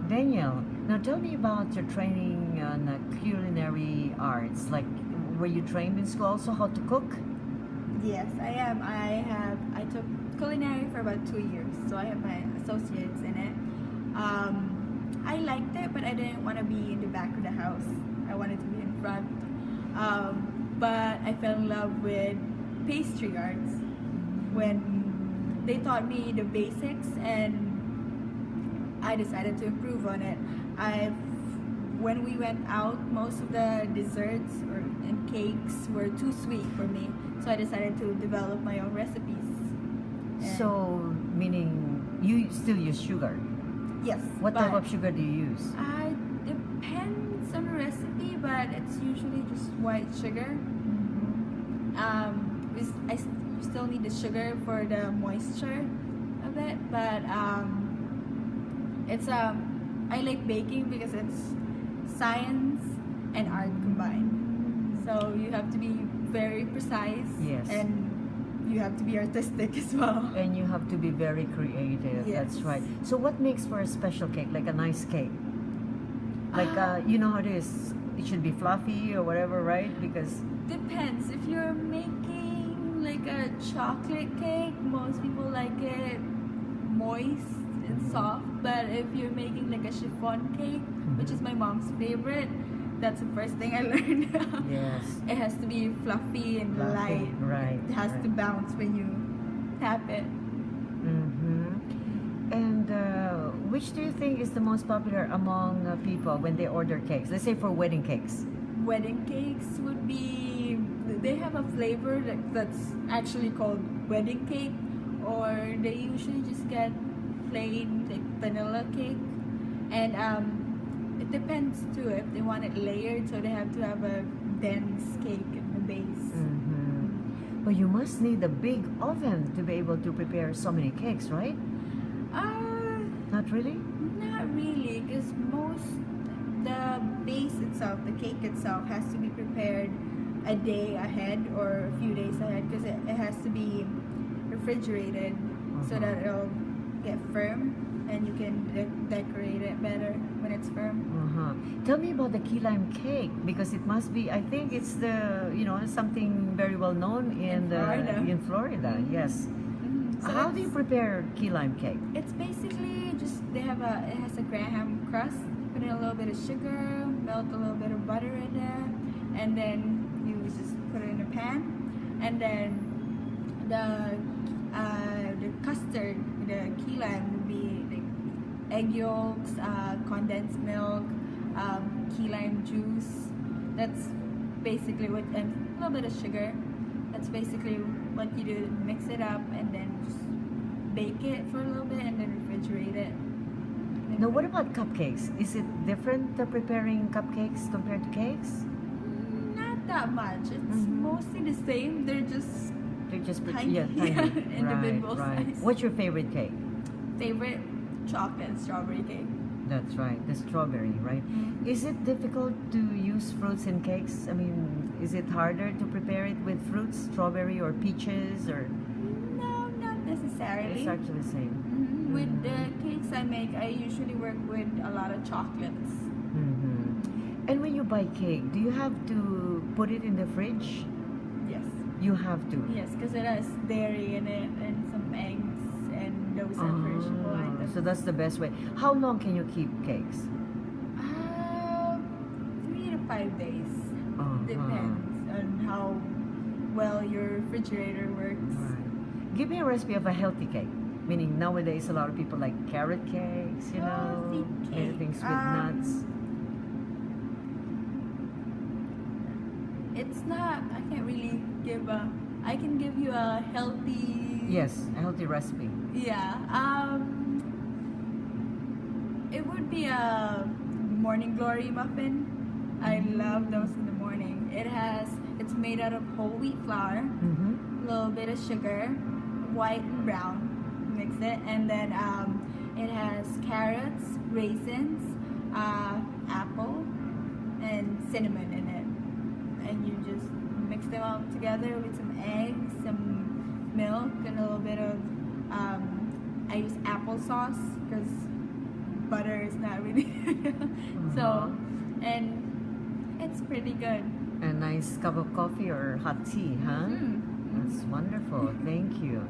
Daniel, now tell me about your training on culinary arts. Like, were you trained in school also how to cook? Yes, I am. I took culinary for about 2 years, so I have my associates in it. I liked it, but I didn't want to be in the back of the house. I wanted to be in front. But I fell in love with pastry arts when they taught me the basics, and I decided to improve on it. When we went out, most of the desserts and cakes were too sweet for me, so I decided to develop my own recipes. So, meaning you still use sugar? Yes. What type of sugar do you use? Depends on the recipe, but it's usually just white sugar. I still need the sugar for the moisture of it, but it's I like baking because it's science and art combined. So you have to be very precise. Yes. And you have to be artistic as well. And you have to be very creative. Yes. That's right. So what makes for a special cake, like a nice cake? Like, you know how it is. It should be fluffy or whatever, right? Because... Depends. If you're making like a chocolate cake, most people like it moist and soft. But if you're making like a chiffon cake, which is my mom's favorite, that's the first thing I learned. Yes. It has to be fluffy and light. Right. It has to bounce when you tap it. And which do you think is the most popular among people when they order cakes? Let's say for wedding cakes. Wedding cakes would be, they have a flavor that's actually called wedding cake, or they usually just get plain like vanilla cake. And it depends too if they want it layered, so they have to have a dense cake in the base. But you must need a big oven to be able to prepare so many cakes, right? Not really? Not really, because the base itself, the cake itself, has to be prepared a day ahead or a few days ahead, because it has to be refrigerated so that it'll get firm and you can decorate it better when it's firm. Tell me about the key lime cake, because it must be, I think it's the, something very well known in Florida. Yes. So how do you prepare key lime cake? It's basically just, it has a graham crust, put in a little bit of sugar, melt a little bit of butter in there, and then you just put it in a pan, and then the custard, the key lime would be like egg yolks, condensed milk, key lime juice. That's basically what, and a little bit of sugar. That's basically what you do. Mix it up and then just bake it for a little bit and then refrigerate it. Now, what about cupcakes? Is it different preparing cupcakes compared to cakes? Not that much. It's mostly the same. They're just tiny, tiny. individual Right. size. What's your favorite cake? Favorite? Chocolate and strawberry cake. That's right, the strawberry, right? Is it difficult to use fruits in cakes? I mean, is it harder to prepare it with fruits, strawberry or peaches, or? No, not necessarily. It's actually the same. With the cakes I make, I usually work with a lot of chocolates. And when you buy cake, do you have to put it in the fridge? Yes. You have to? Yes, because it has dairy in it and some eggs, and those are perishable items. So that's the best way. How long can you keep cakes? 3 to 5 days. Depends on how well your refrigerator works. Right. Give me a recipe of a healthy cake. Meaning nowadays a lot of people like carrot cakes, many things with nuts. It's not, I can't really give I can give you a healthy... Yes, a healthy recipe. Yeah. It would be a morning glory muffin. I love those in the morning. It's made out of whole wheat flour, a little bit of sugar, white and brown, mix it, and then it has carrots, raisins, apple, and cinnamon in it. And you just mix them all together with some eggs, some milk, and a little bit of, I use applesauce because butter is not really so, and it's pretty good. A nice cup of coffee or hot tea, huh? That's wonderful. Thank you.